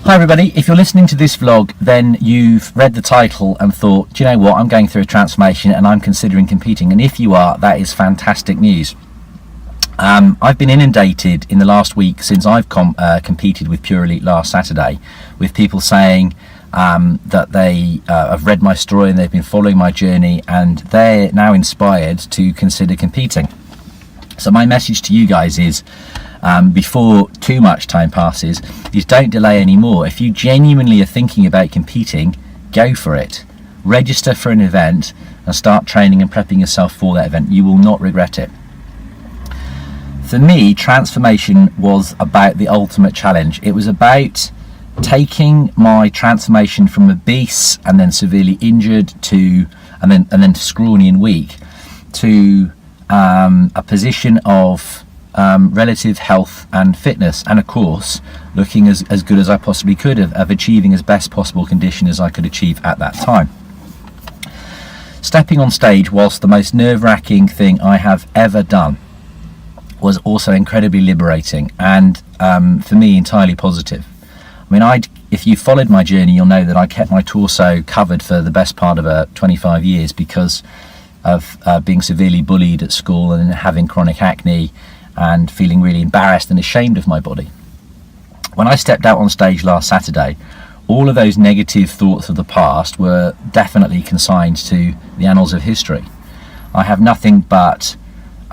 Hi everybody, if you're listening to this vlog, then you've read the title and thought, do you know what, I'm going through a transformation and I'm considering competing. And if you are, that is fantastic news. I've been inundated in the last week since I've competed with Pure Elite last Saturday with people saying that they have read my story and they've been following my journey and they're now inspired to consider competing. So my message to you guys is, before too much time passes, is don't delay anymore. If you genuinely are thinking about competing, go for it. Register for an event and start training and prepping yourself for that event. You will not regret it. For me, transformation was about the ultimate challenge. It was about taking my transformation from obese and then severely injured to and then scrawny and weak to a position of relative health and fitness, and of course looking as good as I possibly could of achieving as best possible condition as I could achieve at that time. Stepping on stage, whilst the most nerve-wracking thing I have ever done, was also incredibly liberating and for me entirely positive. I mean, if you followed my journey, you'll know that I kept my torso covered for the best part of 25 years because of being severely bullied at school and having chronic acne and feeling really embarrassed and ashamed of my body. When I stepped out on stage last Saturday, all of those negative thoughts of the past were definitely consigned to the annals of history. I have nothing but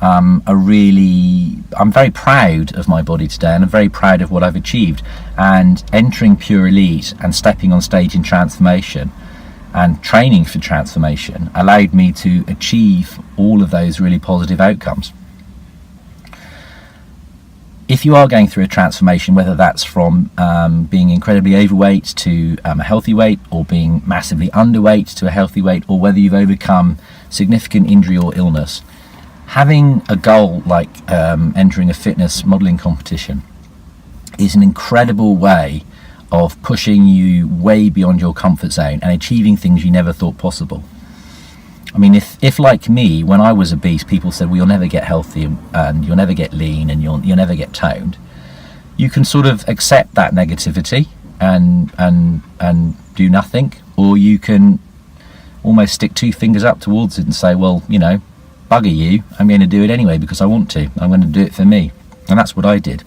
I'm very proud of my body today, and I'm very proud of what I've achieved. And entering Pure Elite and stepping on stage in transformation and training for transformation allowed me to achieve all of those really positive outcomes. If you are going through a transformation, whether that's from being incredibly overweight to a healthy weight, or being massively underweight to a healthy weight, or whether you've overcome significant injury or illness, having a goal like entering a fitness modelling competition is an incredible way of pushing you way beyond your comfort zone and achieving things you never thought possible. I mean, if like me, when I was obese, people said, well, you'll never get healthy and you'll never get lean and you'll never get toned, you can sort of accept that negativity and do nothing, or you can almost stick two fingers up towards it and say, well, you know, bugger you, I'm going to do it anyway because I want to. I'm going to do it for me. And that's what I did.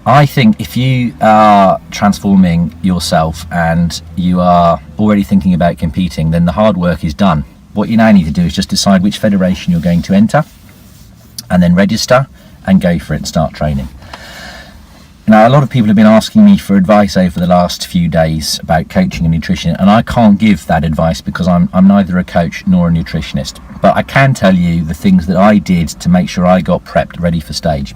I think if you are transforming yourself and you are already thinking about competing, then the hard work is done. What you now need to do is just decide which federation you're going to enter and then register and go for it and start training. Now, a lot of people have been asking me for advice over the last few days about coaching and nutrition, and I can't give that advice because I'm neither a coach nor a nutritionist. But I can tell you the things that I did to make sure I got prepped ready for stage.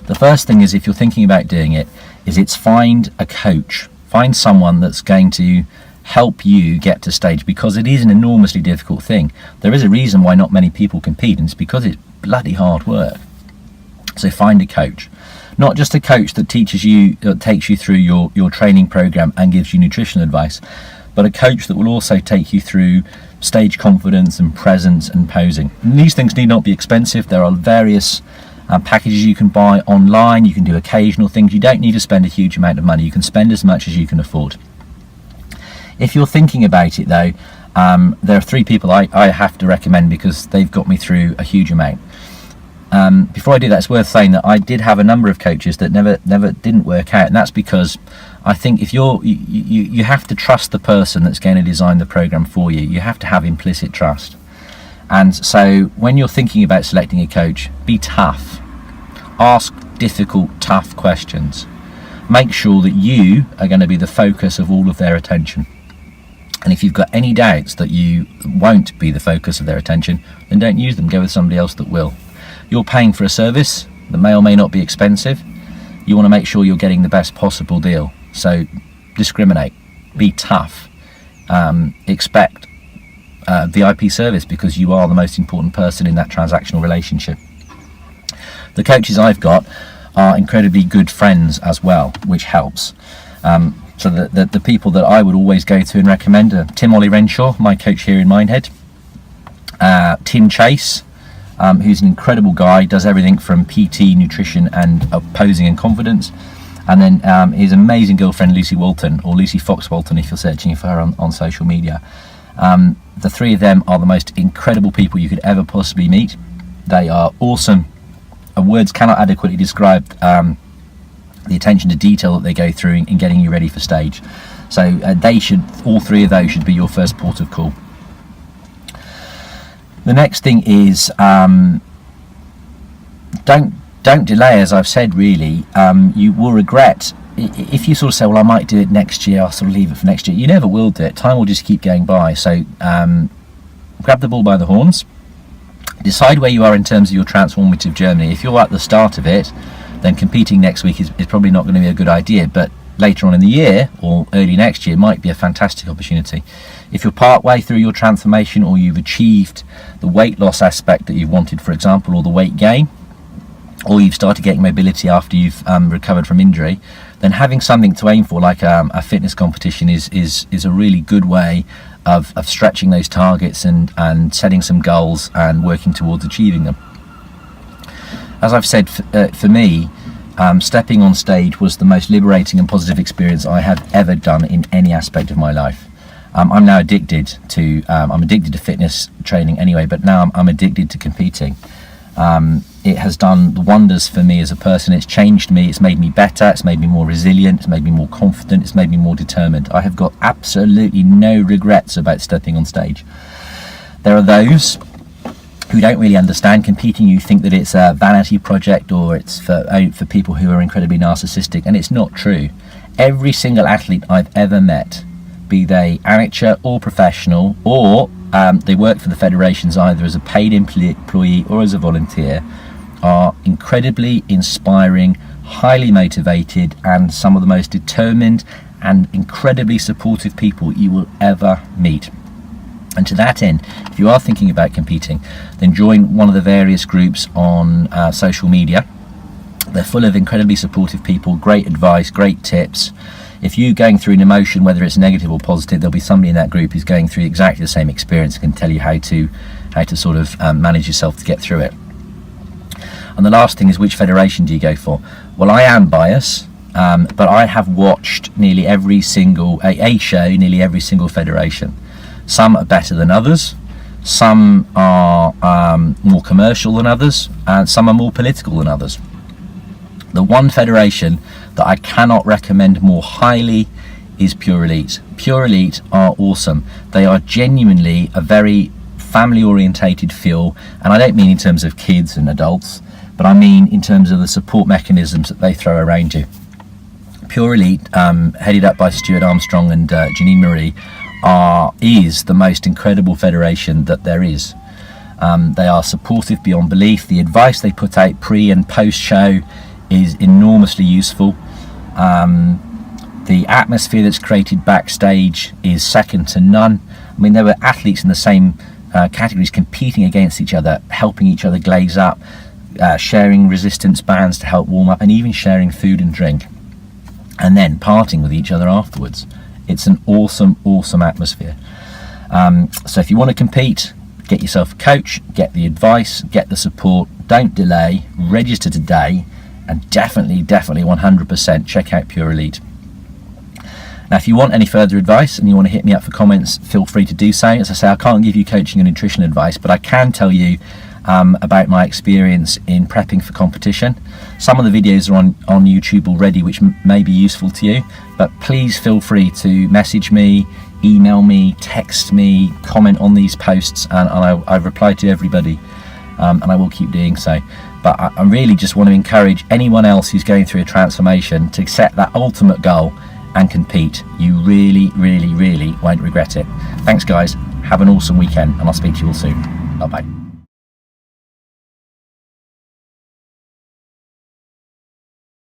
The first thing is, if you're thinking about doing it, it's find a coach. Find someone that's going to help you get to stage, because it is an enormously difficult thing. There is a reason why not many people compete, and it's because it's bloody hard work. So find a coach. Not just a coach that teaches you, takes you through your training program and gives you nutritional advice, but a coach that will also take you through stage confidence and presence and posing. And these things need not be expensive. There are various packages you can buy online. You can do occasional things. You don't need to spend a huge amount of money. You can spend as much as you can afford. If you're thinking about it though, there are three people I have to recommend because they've got me through a huge amount. Before I do that, it's worth saying that I did have a number of coaches that never didn't work out, and that's because I think if you have to trust the person that's going to design the program for you. You have to have implicit trust. And so when you're thinking about selecting a coach, be tough. Ask difficult, tough questions. Make sure that you are going to be the focus of all of their attention. And if you've got any doubts that you won't be the focus of their attention, then don't use them. Go with somebody else that will. You're paying for a service that may or may not be expensive. You want to make sure you're getting the best possible deal. So discriminate. Be tough. Expect VIP service, because you are the most important person in that transactional relationship. The coaches I've got are incredibly good friends as well, which helps. So the people that I would always go to and recommend are Tim Ollie Renshaw, my coach here in Minehead, Tim Chase, who's an incredible guy, does everything from PT, nutrition and posing and confidence, And then his amazing girlfriend Lucy Walton, or Lucy Fox Walton if you're searching for her on social media. The three of them are the most incredible people you could ever possibly meet. They are awesome. Words cannot adequately describe the attention to detail that they go through in getting you ready for stage. So all three of those should be your first port of call. The next thing is don't delay, as I've said, really. You will regret if you sort of say, well, I might do it next year, I'll sort of leave it for next year. You never will do it. Time will just keep going by. So grab the bull by the horns. Decide where you are in terms of your transformative journey. If you're at the start of it, then competing next week is probably not going to be a good idea, but later on in the year or early next year might be a fantastic opportunity. If you're part way through your transformation, or you've achieved the weight loss aspect that you wanted, for example, or the weight gain, or you've started getting mobility after you've recovered from injury, then having something to aim for, like a fitness competition, is a really good way of stretching those targets and setting some goals and working towards achieving them. As I've said, for me, stepping on stage was the most liberating and positive experience I have ever done in any aspect of my life. I'm now addicted to fitness training anyway, but now I'm addicted to competing. It has done wonders for me as a person. It's changed me. It's made me better. It's made me more resilient. It's made me more confident. It's made me more determined. I have got absolutely no regrets about stepping on stage. There are those who don't really understand competing. You think that it's a vanity project, or it's for people who are incredibly narcissistic, and it's not true. Every single athlete I've ever met, be they amateur or professional, or they work for the federations either as a paid employee or as a volunteer, are incredibly inspiring, highly motivated, and some of the most determined and incredibly supportive people you will ever meet. And to that end, if you are thinking about competing, then join one of the various groups on social media. They're full of incredibly supportive people, great advice, great tips. If you're going through an emotion, whether it's negative or positive, there'll be somebody in that group who's going through exactly the same experience and can tell you how to sort of manage yourself to get through it. And the last thing is, which federation do you go for? Well, I am biased, but I have watched nearly every single nearly every single federation. Some are better than others, some are more commercial than others, and some are more political than others. The one federation that I cannot recommend more highly is Pure Elite. Pure Elite are awesome. They are genuinely a very family orientated feel, and I don't mean in terms of kids and adults, but I mean in terms of the support mechanisms that they throw around you. Pure Elite, headed up by Stuart Armstrong and Janine Marie, is the most incredible federation that there is. They are supportive beyond belief. The advice they put out pre and post show is enormously useful. The atmosphere that's created backstage is second to none. I mean, there were athletes in the same categories competing against each other, helping each other glaze up, sharing resistance bands to help warm up, and even sharing food and drink, and then partying with each other afterwards. It's an awesome atmosphere. So if you want to compete, get yourself a coach, get the advice, get the support, don't delay, register today, and definitely 100% check out Pure Elite. Now, if you want any further advice and you want to hit me up for comments, feel free to do so. As I say, I can't give you coaching and nutrition advice, but I can tell you about my experience in prepping for competition. Some of the videos are on YouTube already, which may be useful to you, but please feel free to message me, email me, text me, comment on these posts, and I reply to everybody, and I will keep doing so. But I really just want to encourage anyone else who's going through a transformation to set that ultimate goal and compete. You really won't regret it. Thanks guys, have an awesome weekend, and I'll speak to you all soon. Bye bye.